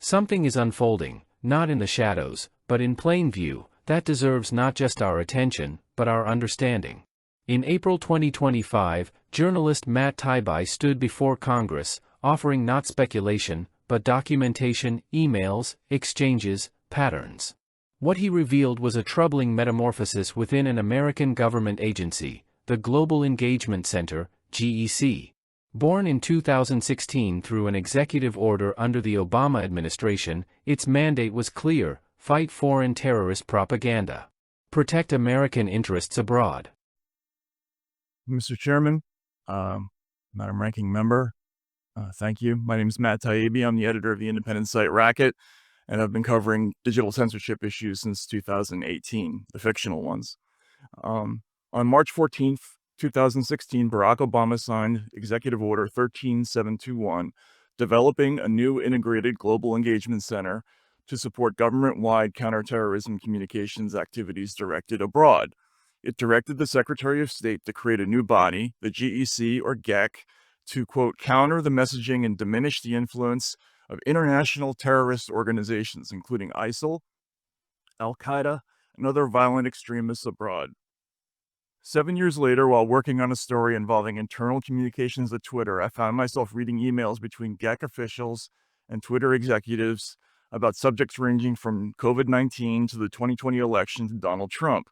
Something is unfolding, not in the shadows, but in plain view, that deserves not just our attention, but our understanding. In April 2025, journalist Matt Taibbi stood before Congress, offering not speculation, but documentation, emails, exchanges, patterns. What he revealed was a troubling metamorphosis within an American government agency, the Global Engagement Center, GEC. Born in 2016 through an executive order under the Obama administration, its mandate was clear: fight foreign terrorist propaganda. Protect American interests abroad. Mr. Chairman, Madam Ranking Member, thank you. My name is Matt Taibbi. I'm the editor of the independent site Racket, and I've been covering digital censorship issues since 2018, the fictional ones. On March 14th, 2016, Barack Obama signed Executive Order 13721, developing a new integrated global engagement center to support government-wide counterterrorism communications activities directed abroad. It directed the Secretary of State to create a new body, the GEC or GEC, to, quote, counter the messaging and diminish the influence of international terrorist organizations, including ISIL, Al-Qaeda, and other violent extremists abroad. 7 years later, while working on a story involving internal communications at Twitter, I found myself reading emails between GEC officials and Twitter executives about subjects ranging from COVID-19 to the 2020 election to Donald Trump.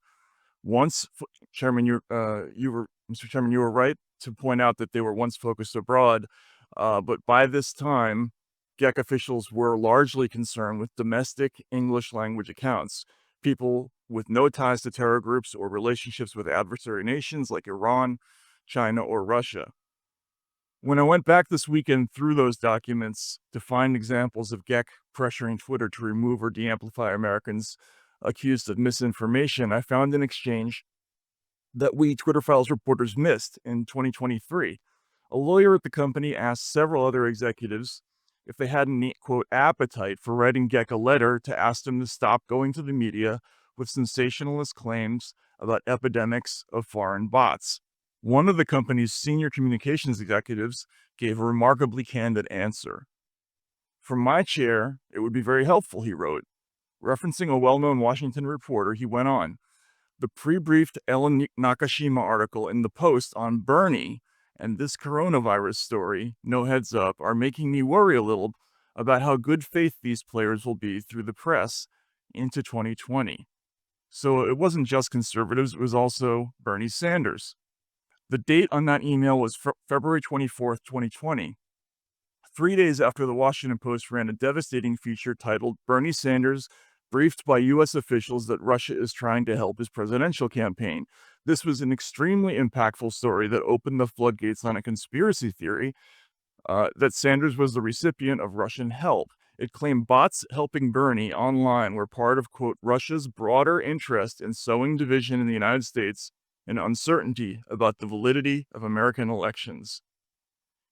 Once, Chairman, Mr. Chairman, you were right to point out that they were once focused abroad, but by this time, GEC officials were largely concerned with domestic English language accounts, people with no ties to terror groups or relationships with adversary nations like Iran, China, or Russia. When I went back this weekend through those documents to find examples of GEC pressuring Twitter to remove or de-amplify Americans accused of misinformation, I found an exchange that we Twitter Files reporters missed in 2023. A lawyer at the company asked several other executives if they had any, quote, appetite for writing GEC a letter to ask them to stop going to the media with sensationalist claims about epidemics of foreign bots. One of the company's senior communications executives gave a remarkably candid answer. From my chair, it would be very helpful, he wrote. Referencing a well-known Washington reporter, he went on, the pre-briefed Ellen Nakashima article in the Post on Bernie and this coronavirus story, no heads up, are making me worry a little about how good faith these players will be through the press into 2020. So it wasn't just conservatives, it was also Bernie Sanders. The date on that email was February 24th, 2020. 3 days after the Washington Post ran a devastating feature titled Bernie Sanders briefed by U.S. officials that Russia is trying to help his presidential campaign. This was an extremely impactful story that opened the floodgates on a conspiracy theory that Sanders was the recipient of Russian help. It claimed bots helping Bernie online were part of, quote, Russia's broader interest in sowing division in the United States and uncertainty about the validity of American elections.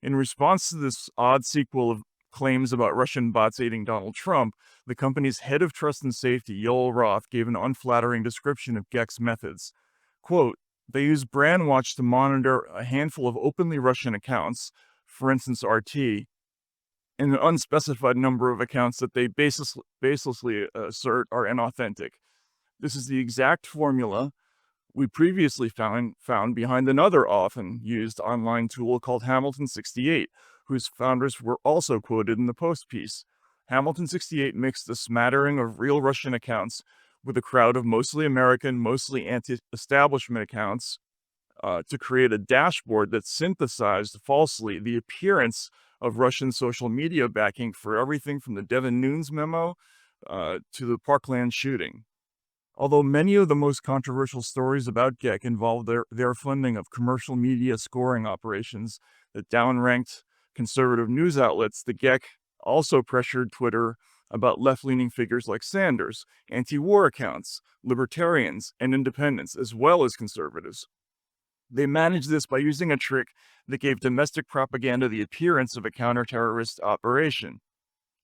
In response to this odd sequel of claims about Russian bots aiding Donald Trump, the company's head of trust and safety, Yoel Roth, gave an unflattering description of GEC's methods. Quote, they use Brandwatch to monitor a handful of openly Russian accounts, for instance RT, and an unspecified number of accounts that they baselessly assert are inauthentic. This is the exact formula we previously found behind another often used online tool called Hamilton 68, whose founders were also quoted in the Post piece. Hamilton 68 mixed a smattering of real Russian accounts with a crowd of mostly American, mostly anti-establishment accounts to create a dashboard that synthesized falsely the appearance of Russian social media backing for everything from the Devin Nunes memo to the Parkland shooting. Although many of the most controversial stories about GEC involve their funding of commercial media scoring operations that downranked conservative news outlets, the GEC also pressured Twitter about left-leaning figures like Sanders, anti-war accounts, libertarians, and independents, as well as conservatives. They managed this by using a trick that gave domestic propaganda the appearance of a counter-terrorist operation.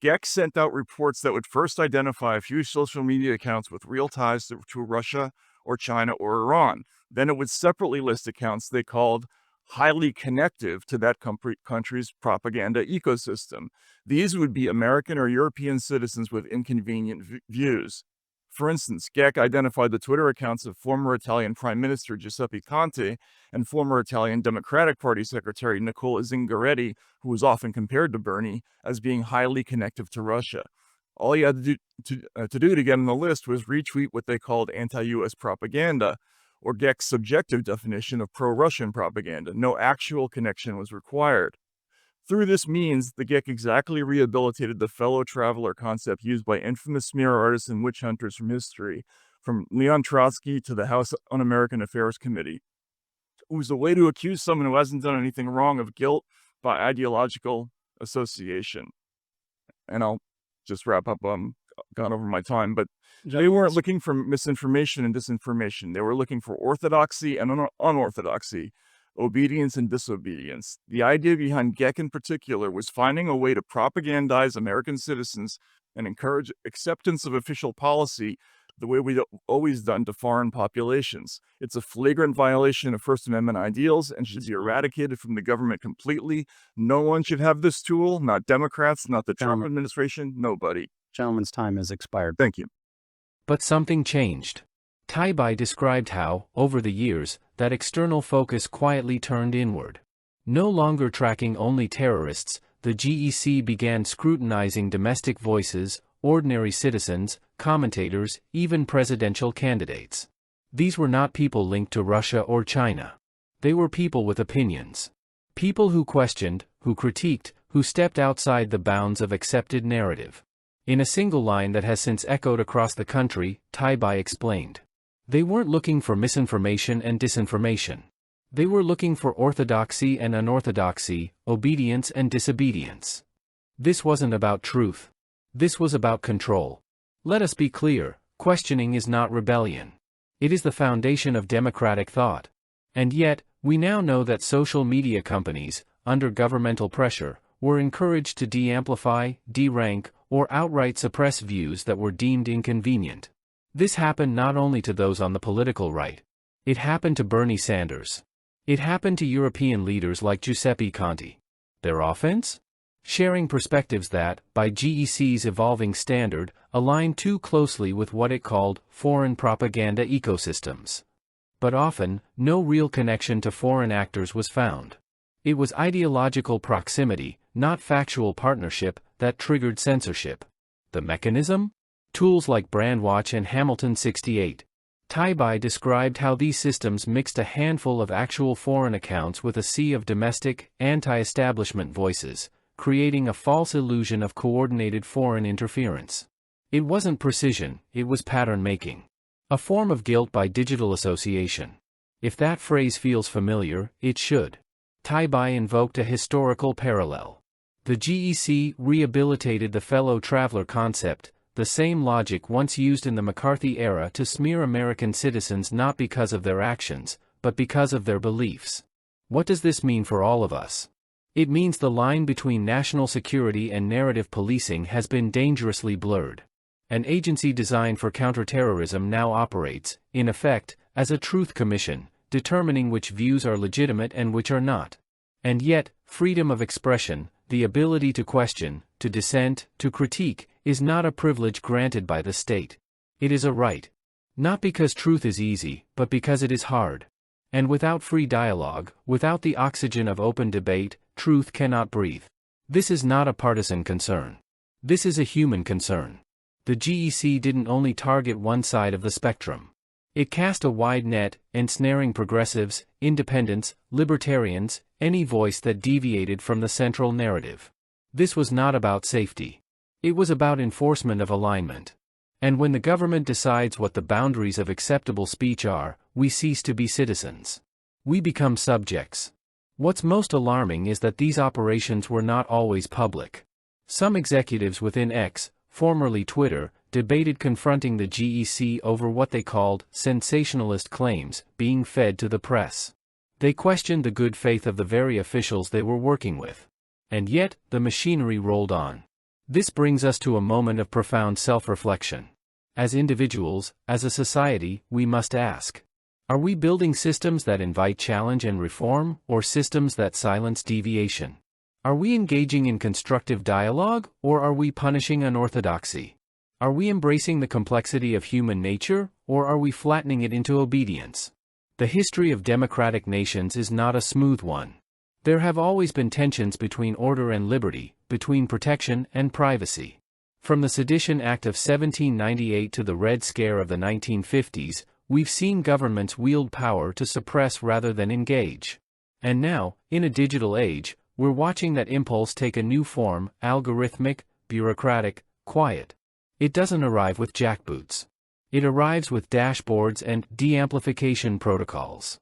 GEC sent out reports that would first identify a few social media accounts with real ties to Russia or China or Iran. Then it would separately list accounts they called highly connective to that country's propaganda ecosystem. These would be American or European citizens with inconvenient views. For instance, Geck identified the Twitter accounts of former Italian Prime Minister Giuseppe Conte and former Italian Democratic Party Secretary Nicola Zingaretti, who was often compared to Bernie, as being highly connective to Russia. All he had to do to get on the list was retweet what they called anti-US propaganda, or Geck's subjective definition of pro-Russian propaganda. No actual connection was required. Through this means, the Geck exactly rehabilitated the fellow traveler concept used by infamous smear artists and witch hunters from history, from Leon Trotsky to the House Un-American Affairs Committee. It was a way to accuse someone who hasn't done anything wrong of guilt by ideological association. And I'll just wrap up. Gone over my time, but they weren't looking for misinformation and disinformation. They were looking for orthodoxy and unorthodoxy, obedience and disobedience. The idea behind Geck in particular was finding a way to propagandize American citizens and encourage acceptance of official policy the way we've always done to foreign populations. It's a flagrant violation of First Amendment ideals and should be eradicated from the government completely. No one should have this tool, not Democrats, not the Trump administration, nobody. Gentleman's time has expired. Thank you. But something changed. Taibbi described how, over the years, that external focus quietly turned inward. No longer tracking only terrorists, the GEC began scrutinizing domestic voices, ordinary citizens, commentators, even presidential candidates. These were not people linked to Russia or China. They were people with opinions. People who questioned, who critiqued, who stepped outside the bounds of accepted narrative. In a single line that has since echoed across the country, Taibbi explained. They weren't looking for misinformation and disinformation. They were looking for orthodoxy and unorthodoxy, obedience and disobedience. This wasn't about truth. This was about control. Let us be clear, questioning is not rebellion. It is the foundation of democratic thought. And yet, we now know that social media companies, under governmental pressure, were encouraged to de-amplify, de-rank, or outright suppress views that were deemed inconvenient. This happened not only to those on the political right. It happened to Bernie Sanders. It happened to European leaders like Giuseppe Conte. Their offense? Sharing perspectives that, by GEC's evolving standard, align too closely with what it called foreign propaganda ecosystems. But often, no real connection to foreign actors was found. It was ideological proximity, not factual partnership, that triggered censorship. The mechanism? Tools like Brandwatch and Hamilton 68. Taibbi described how these systems mixed a handful of actual foreign accounts with a sea of domestic, anti-establishment voices, creating a false illusion of coordinated foreign interference. It wasn't precision, it was pattern-making. A form of guilt by digital association. If that phrase feels familiar, it should. Taibbi invoked a historical parallel. The GEC rehabilitated the fellow traveler concept, the same logic once used in the McCarthy era to smear American citizens not because of their actions, but because of their beliefs. What does this mean for all of us? It means the line between national security and narrative policing has been dangerously blurred. An agency designed for counterterrorism now operates, in effect, as a truth commission, determining which views are legitimate and which are not. And yet, freedom of expression, the ability to question, to dissent, to critique, is not a privilege granted by the state. It is a right. Not because truth is easy, but because it is hard. And without free dialogue, without the oxygen of open debate, truth cannot breathe. This is not a partisan concern. This is a human concern. The GEC didn't only target one side of the spectrum. It cast a wide net, ensnaring progressives, independents, libertarians, any voice that deviated from the central narrative. This was not about safety. It was about enforcement of alignment. And when the government decides what the boundaries of acceptable speech are, we cease to be citizens. We become subjects. What's most alarming is that these operations were not always public. Some executives within X, formerly Twitter, debated confronting the GEC over what they called sensationalist claims being fed to the press. They questioned the good faith of the very officials they were working with. And yet, the machinery rolled on. This brings us to a moment of profound self-reflection. As individuals, as a society, we must ask. Are we building systems that invite challenge and reform, or systems that silence deviation? Are we engaging in constructive dialogue, or are we punishing unorthodoxy? Are we embracing the complexity of human nature, or are we flattening it into obedience? The history of democratic nations is not a smooth one. There have always been tensions between order and liberty, between protection and privacy. From the Sedition Act of 1798 to the Red Scare of the 1950s, we've seen governments wield power to suppress rather than engage. And now, in a digital age, we're watching that impulse take a new form: algorithmic, bureaucratic, quiet. It doesn't arrive with jackboots. It arrives with dashboards and de-amplification protocols.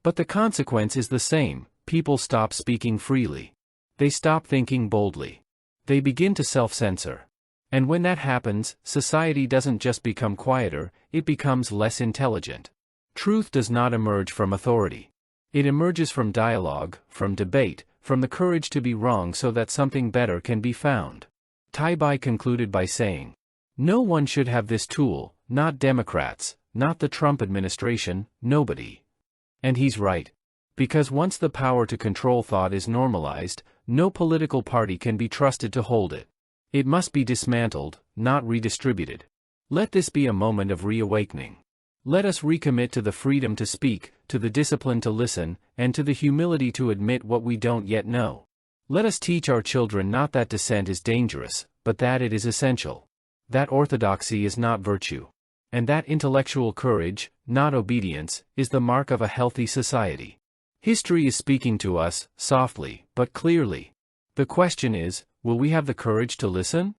But the consequence is the same: people stop speaking freely. They stop thinking boldly. They begin to self-censor. And when that happens, society doesn't just become quieter, it becomes less intelligent. Truth does not emerge from authority. It emerges from dialogue, from debate, from the courage to be wrong so that something better can be found. Taibbi concluded by saying, "No one should have this tool, not Democrats, not the Trump administration, nobody." And he's right. Because once the power to control thought is normalized, no political party can be trusted to hold it. It must be dismantled, not redistributed. Let this be a moment of reawakening. Let us recommit to the freedom to speak, to the discipline to listen, and to the humility to admit what we don't yet know. Let us teach our children not that dissent is dangerous, but that it is essential. That orthodoxy is not virtue. And that intellectual courage, not obedience, is the mark of a healthy society. History is speaking to us, softly, but clearly. The question is, will we have the courage to listen?